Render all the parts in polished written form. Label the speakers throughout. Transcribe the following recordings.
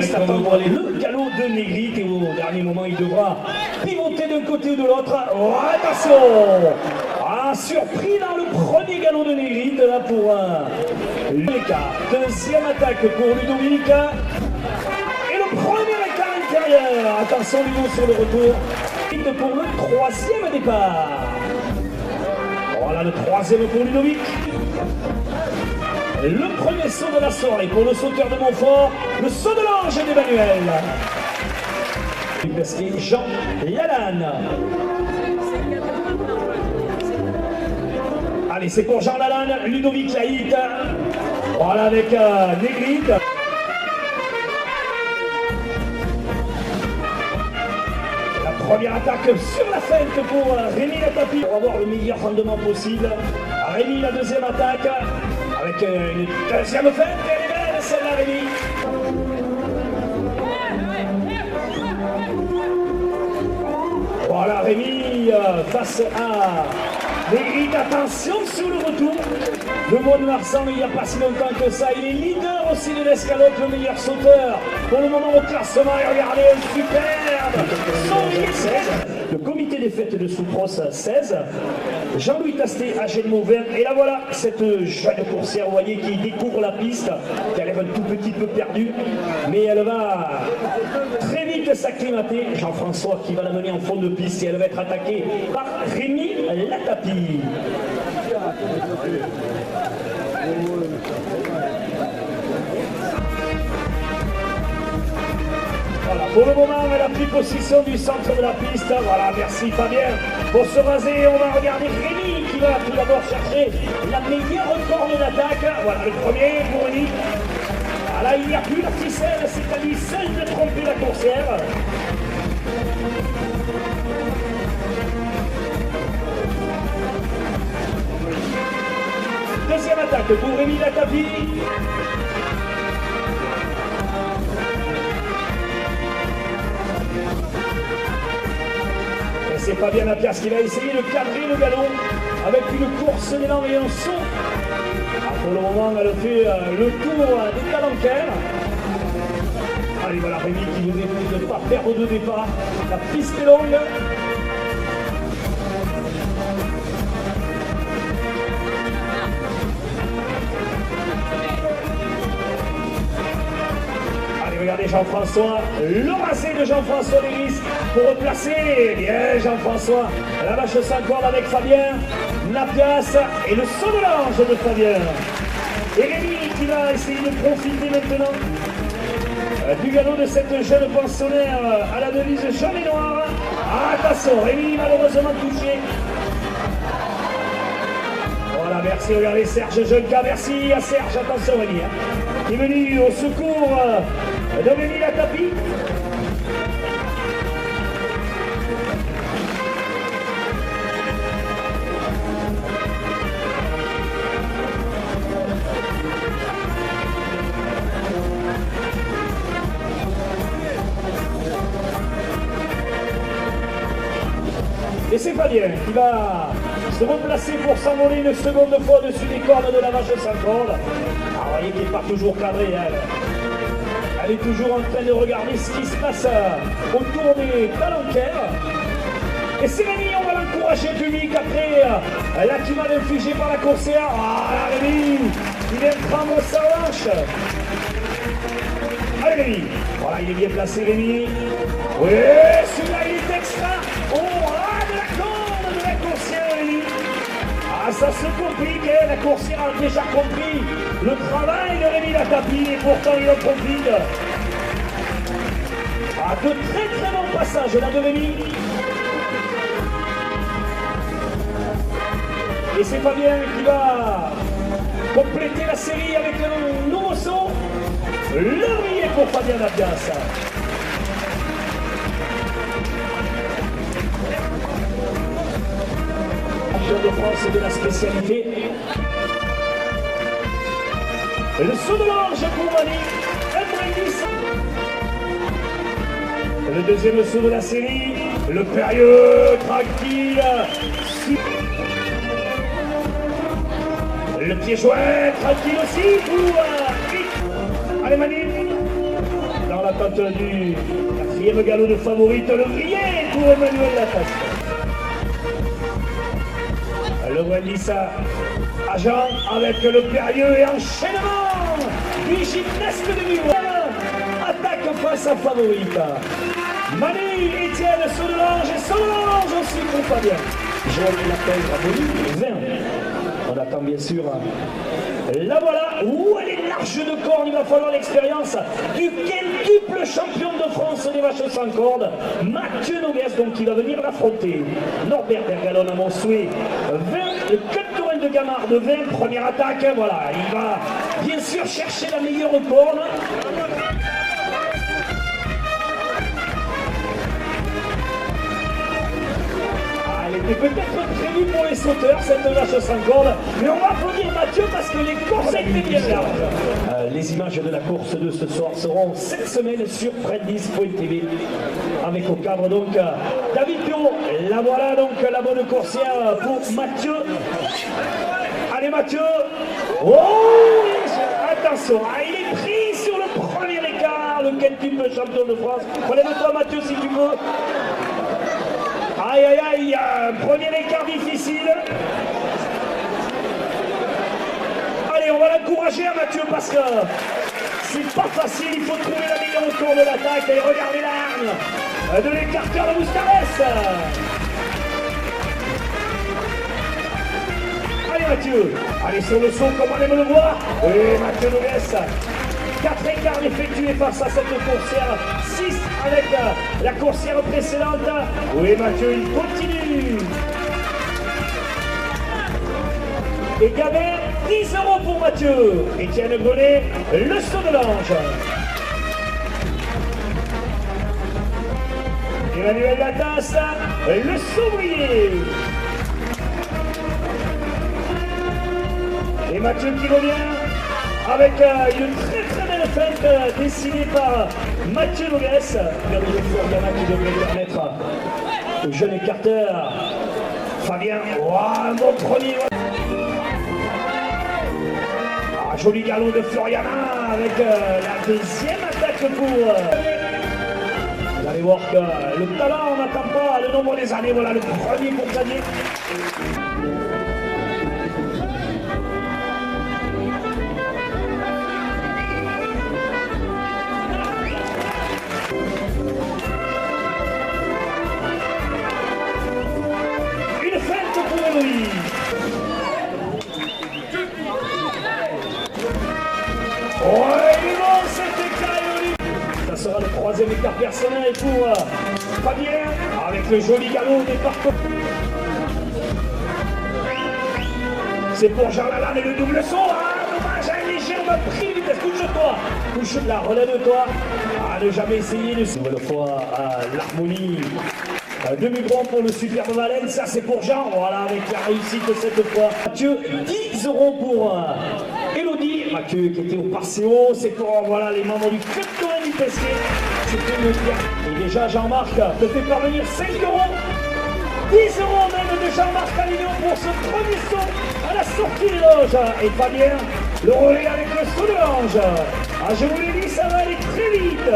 Speaker 1: piste, attendre le galop de Negrit et au dernier moment il devra pivoter d'un côté ou de l'autre. Oh, attention! Surpris dans le premier galop de Negrit là pour l'écart. Deuxième attaque pour Ludovic. Et le premier écart intérieur. Attention Ludo sur le retour. Pour le troisième départ. Voilà le troisième pour Ludovic. Le premier saut de la soirée pour le sauteur de Montfort, le saut de l'ange d'Emmanuel. Jean Lalanne. Allez, c'est pour Jean Lalanne, Ludovic Laït. Voilà avec Negrit. La première attaque sur la feinte pour Rémi Latapi. Pour avoir le meilleur rendement possible. Rémi, la deuxième attaque. Avec une deuxième feinte. Elle est belle, celle-là, Rémi. Voilà Rémi face à Negrit. Attention sur le retour. Le mois de Marsan, il n'y a pas si longtemps que ça. Il est leader aussi de l'escalope, le meilleur sauteur. Pour le moment au classement, et regardez, superbe. Le comité des fêtes de Soupros 16. Jean-Louis Tasté à Mauvert. Et là voilà, cette jeune coursière, vous voyez, qui découvre la piste, qui a l'air un tout petit peu perdue, mais elle va très vite s'acclimater. Jean-François qui va la mener en fond de piste et elle va être attaquée par Rémi Latapi. Voilà, pour le moment, elle a pris possession du centre de la piste. Voilà, merci Fabien. Pour se raser, on va regarder Rémi qui va tout d'abord chercher la meilleure corne d'attaque. Voilà, le premier pour Rémi. Voilà, il n'y a plus la ficelle, c'est à lui seul de tromper la coursière. Deuxième attaque pour Rémi Latapi. Et c'est Fabien Lapias qui va essayer de cadrer le galon avec une course d'élan et un saut. Pour le moment, elle fait le tour des calanquaires. Allez, voilà Rémi qui nous évite de ne pas perdre de départ. La piste est longue. Regardez Jean-François, le rassé de Jean-François Lévis pour replacer. Bien Jean-François, la vache sans corde avec Fabien Lapias et le saut de l'ange de Fabien. Et Rémi qui va essayer de profiter maintenant du galop de cette jeune pensionnaire à la devise jaune et noire. Attention, Rémi malheureusement touché. Voilà, merci, regardez Serge Junca, merci à Serge, attention Rémi, qui est venu au secours de Rémi Latapi. Et c'est Fabien qui va se replacer pour s'envoler une seconde fois au-dessus des cordes de la vache sans corde. Ah, vous voyez qu'il n'est pas toujours cadré, elle. Elle est toujours en train de regarder ce qui se passe autour des calanquaires. Et c'est Rémi, on va l'encourager public après l'actimale infligée par la coursière. Ah là, Rémi, il vient prendre sa hanche. Allez Rémi, voilà, il est bien placé Rémi. Oui, celui-là il est extra. Oh là, de la corde de la coursière Rémi. Ah, ça se complique, hein. La coursière a déjà compris le travail de Rémi Latapi et pourtant il en profite. Ah, de très très bons passages là de Rémi. Et c'est Fabien qui va compléter la série avec un nouveau saut. Le billet pour Fabien Lapias. De France et de la spécialité. Et le saut de l'ange pour Mani. Le deuxième saut de la série. Le périlleux, tranquille. Le pied joint, tranquille aussi pour Allez Mani. Dans la l'attente du quatrième galop de favorite, le grillé pour Emmanuel Latasse. Le Wendissa agent avec le périlleux et enchaînement du gymnaste de Miroir. Attaque face à favorite. Manu, Étienne, Saudelange et Saudelange aussi pour Fabien. Joël Lapelle, Raboli, 20. On attend bien sûr. La voilà, elle est large de corne, il va falloir l'expérience du quintuple champion de France des vaches sans cordes, Mathieu Noguès, donc qui va venir l'affronter. Norbert Bergalon à Montsouet, 20, le Cut de Gamard de 20, première attaque, voilà, il va bien sûr chercher la meilleure corne. Elle était peut-être prévue pour les sauteurs, cette vache sans corde, mais on va applaudir Mathieu parce que les courses étaient bien larges. Les images de la course de ce soir seront cette semaine sur Fred10.tv avec au cadre donc David Pio. La voilà donc la bonne coursière pour Mathieu. Allez Mathieu. Oh, attention, il est pris sur le premier écart, le quintuple champion de France. Relève-toi Mathieu si tu veux. Aïe aïe aïe, premier écart difficile. Allez, on va l'encourager à Mathieu parce que c'est pas facile, il faut trouver la meilleure tour de l'attaque. Et regardez l'arme de l'écarteur de Moustarès. Allez Mathieu, allez sur le saut comme on aime le voir. Et Mathieu Noguès. 4 écarts effectués face à cette coursière, 6 avec la coursière précédente. Oui Mathieu, il continue. Et Gabin, 10 € pour Mathieu. Étienne Grenet, le saut de l'ange. Emmanuel Latasse, le sauvrier. Et Mathieu qui revient avec une très belle fête dessinée par Mathieu Noguès. Regardez le Floriana qui devrait permettre au jeune écarteur Fabien. Un bon premier. Joli galop de Floriana avec la deuxième attaque pour allez voir que le talent, on n'attend pas le nombre des années. Voilà le premier pour Xavier. Ça sera le troisième écart personnel pour Fabien avec le joli galop des parcours. C'est pour Jean Lalanne et le double saut. Dommage, un léger, on va pris de vitesse. Couche-toi, couche-la, relève-toi. Ne jamais essayer de nouvelle fois l'harmonie. Demi-grand pour le superbe Valence, ça c'est pour Jean, voilà, avec la réussite cette fois. Mathieu, 10 € pour Elodie. Mathieu qui était au Parcéo, c'est pour voilà, les membres du club du Pesquet. C'était le bien. Et déjà Jean-Marc te fait parvenir 5 €. 10 € même de Jean-Marc Alignon pour ce premier saut à la sortie des loges. Et Fabien, le relais avec le saut de l'ange. Je vous l'ai dit, ça va aller très vite.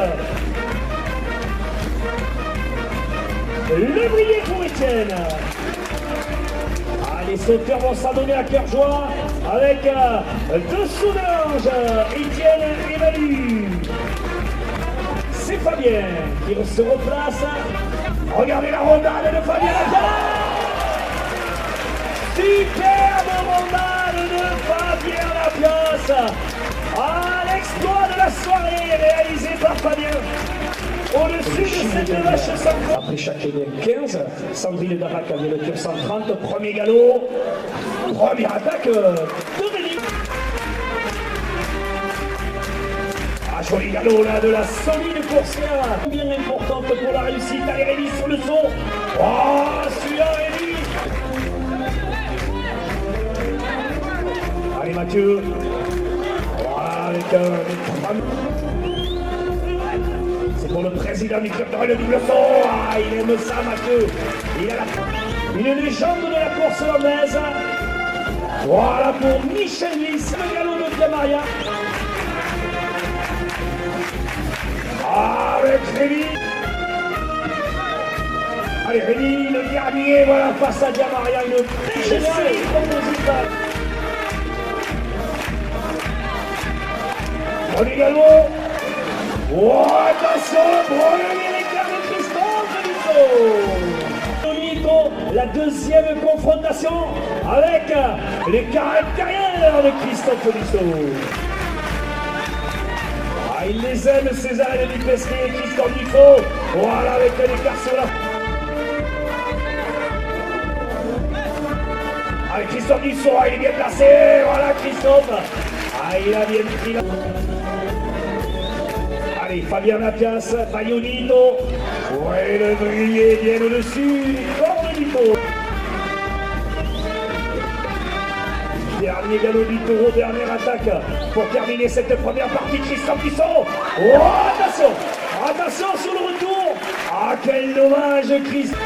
Speaker 1: Le briller pour Étienne. Les sauteurs vont s'adonner à cœur joie avec deux sauts de l'ange, Étienne et Manu. C'est Fabien qui se replace. Regardez la rondade de Fabien Latasse. Superbe rondade de Fabien Latasse. L'exploit de la soirée réalisé par Fabien. Au-dessus de cette vache sans corps. Après chaque 15, Sandrine Darac avait le tour 130, premier galop, première attaque de Rémi. Joli galop là de la solide coursière, bien importante pour la réussite. Allez Rémi sur le saut. Celui-là Rémi. Allez Mathieu. Voilà avec c'est pour le président du club de le double saut. Il aime ça Mathieu. Il a une légende de la course landaise. Voilà pour Michel Lys, le galop de Diamaria. Avec Rémi. Allez, Rémi, le dernier, voilà, face à Diamaria, une très jolie compositale. Bon également. Oh, attention, bon américain de Christophe Tolito. La deuxième confrontation avec les caractérieurs de Christophe Tolito. Ah, il les aime, César et Denis Pesquet et Christophe Dufaux. Voilà, avec un écart sur la... Allez, Christophe Dufaux, il est bien placé. Voilà, Christophe. Ah, il a bien pris la... Allez, Fabien Mapias, Bayonito. Ouais, le briller bien au-dessus. Cornelito. Dernier galop du taureau, dernière attaque pour terminer cette première partie. Christophe Dufaux. Oh, attention. Attention sur le retour. Ah, quel dommage, Christophe.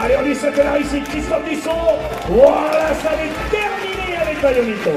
Speaker 1: Allez, on lui souhaite la réussite, Christophe Dufaux. Voilà, ça va terminé avec Bayonito.